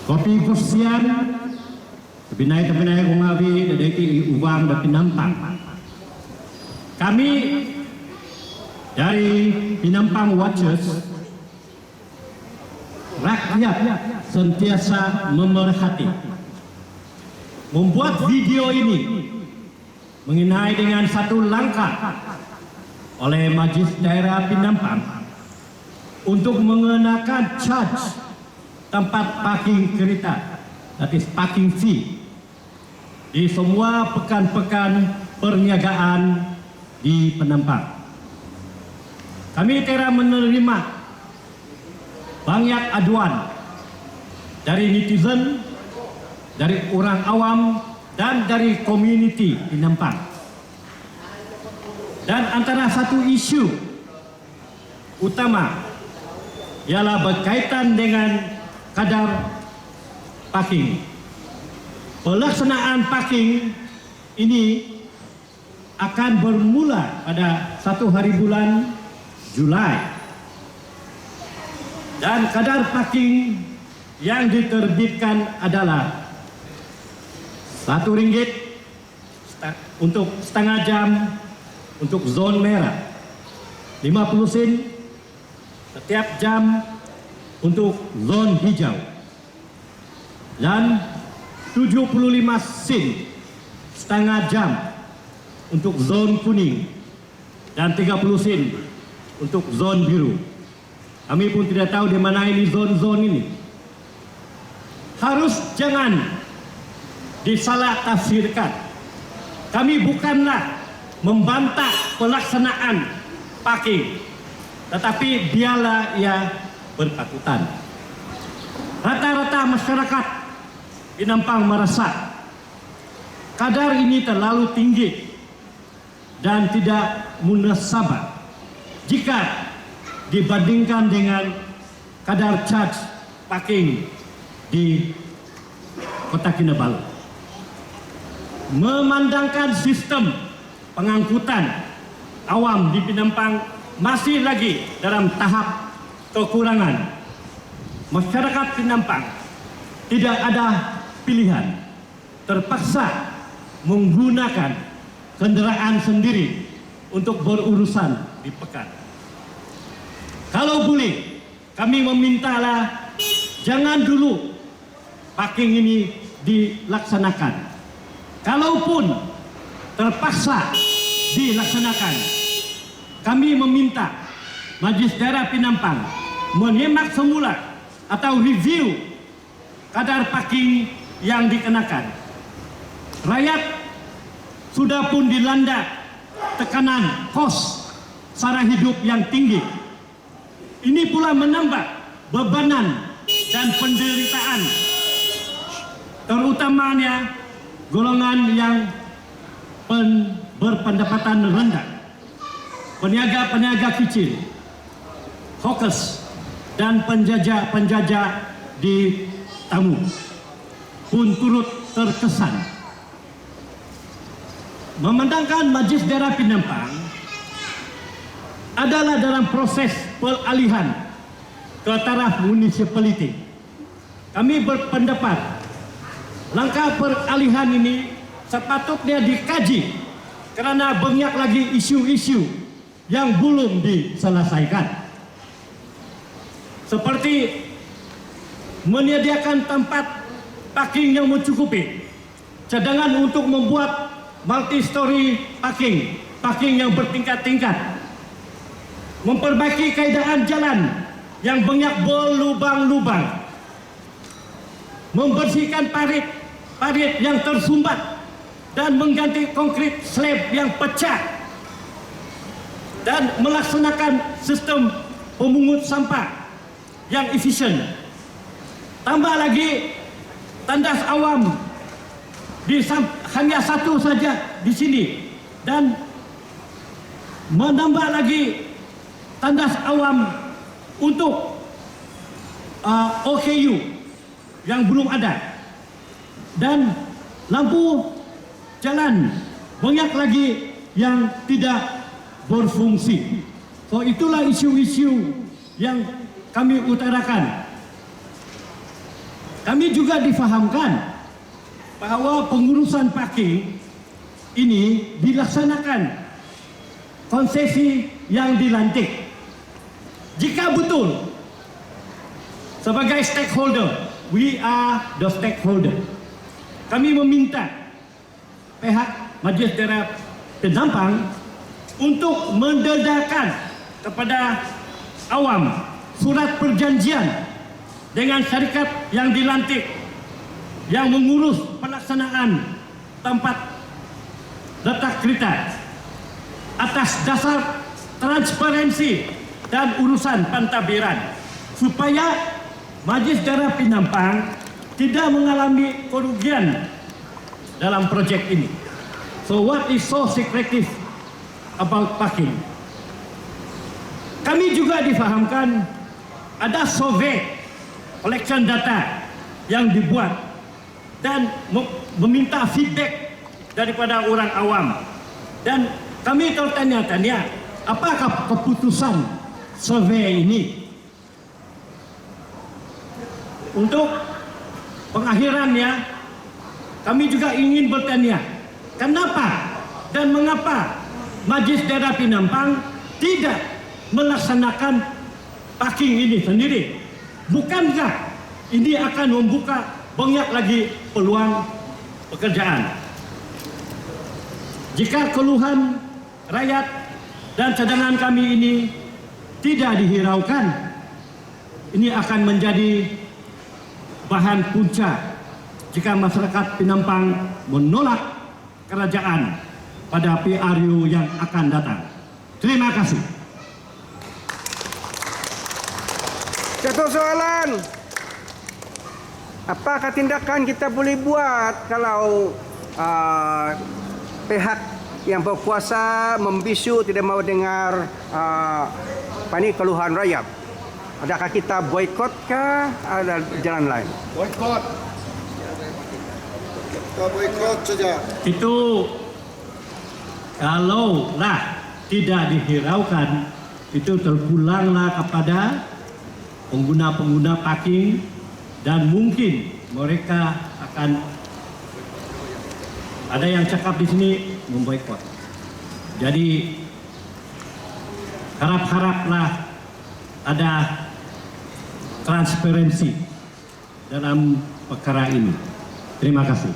kopi persian, pinai umawi dari uang dan Pinampang. Kami dari Pinampang Watchers, rakyat sentiasa memerhati, membuat video ini mengenai dengan satu langkah oleh Majlis Daerah Pinampang untuk mengenakan charge tempat parking kereta, that is parking fee, di semua pekan-pekan perniagaan di Pinampang. Kami telah menerima banyak aduan dari netizen, dari orang awam, dan dari komuniti Pinampang. Dan antara satu isu utama ialah berkaitan dengan kadar parking. Pelaksanaan parking ini akan bermula pada 1 hari bulan Julai. Dan kadar parking yang diterbitkan adalah RM1 untuk setengah jam untuk zon merah, 50 sen setiap jam untuk zon hijau, dan 75 sen setengah jam untuk zon kuning, dan 30 sen untuk zon biru. Kami pun tidak tahu di mana ini zon-zon ini. Harus jangan disalah tafsirkan. Kami bukanlah membantah pelaksanaan parking, tetapi biarlah ia berpatutan. Rata-rata masyarakat Pinampang merasa kadar ini terlalu tinggi dan tidak munasabah jika dibandingkan dengan kadar charge parking di Kota Kinabalu. Memandangkan sistem pengangkutan awam di Pinampang masih lagi dalam tahap kekurangan, masyarakat Pinampang tidak ada pilihan, terpaksa menggunakan kendaraan sendiri untuk berurusan di pekan. Kalau boleh, kami memintalah jangan dulu parking ini dilaksanakan. Kalaupun terpaksa dilaksanakan, kami meminta Majlis Daerah Pinampang menyemak semula atau review kadar parking yang dikenakan. Rakyat sudah pun dilanda tekanan kos sara hidup yang tinggi. Ini pula menambah bebanan dan penderitaan, terutamanya golongan yang berpendapatan rendah, peniaga-peniaga kecil, hawkers, dan penjajah-penjajah di Tamu pun turut terkesan. Memandangkan Majlis Daerah Pinampang adalah dalam proses peralihan ke taraf municipality, kami berpendapat langkah peralihan ini sepatutnya dikaji karena banyak lagi isu-isu yang belum diselesaikan, seperti menyediakan tempat parking yang mencukupi, cadangan untuk membuat multi-story parking yang bertingkat-tingkat, memperbaiki keadaan jalan yang banyak berlubang-lubang, membersihkan parit yang tersumbat dan mengganti konkrit slab yang pecah, dan melaksanakan sistem pemungut sampah yang efisien. Tambah lagi tandas awam hanya satu saja di sini, dan menambah lagi tandas awam untuk OKU yang belum ada, dan lampu jalan banyak lagi yang tidak berfungsi. So itulah isu-isu yang kami utarakan. Kami juga difahamkan bahwa pengurusan parking ini dilaksanakan konsesi yang dilantik. Jika betul sebagai stakeholder, we are the stakeholder, kami meminta pihak Majlis Daerah Penampang untuk mendedarkan kepada awam surat perjanjian dengan syarikat yang dilantik yang mengurus pelaksanaan tempat letak kereta atas dasar transparansi dan urusan pentadbiran, supaya Majlis Daerah Penampang tidak mengalami kerugian dalam projek ini. So what is so secretive about parking? Kami juga difahamkan ada survei collection data yang dibuat dan meminta feedback daripada orang awam. Dan kami tertanya-tanya, apakah keputusan survei ini? Untuk pengakhirannya, kami juga ingin bertanya, kenapa dan mengapa Majlis Daerah Penampang tidak melaksanakan parking ini sendiri? Bukankah ini akan membuka banyak lagi peluang pekerjaan? Jika keluhan rakyat dan cadangan kami ini tidak dihiraukan, ini akan menjadi bahan punca jika masyarakat Penampang menolak kerajaan pada PRU yang akan datang. Terima kasih. Satu soalan, apakah tindakan kita boleh buat kalau pihak yang berkuasa membisu tidak mau dengar keluhan rakyat? Adakah kita boikot kah? Ada jalan lain? Boykot. Kita boykot saja. Itu kalaulah tidak dihiraukan, itu terpulanglah kepada pengguna-pengguna parking dan mungkin mereka akan, ada yang cakap di sini, memboikot. Jadi harap-haraplah ada transparansi dalam perkara ini. Terima kasih.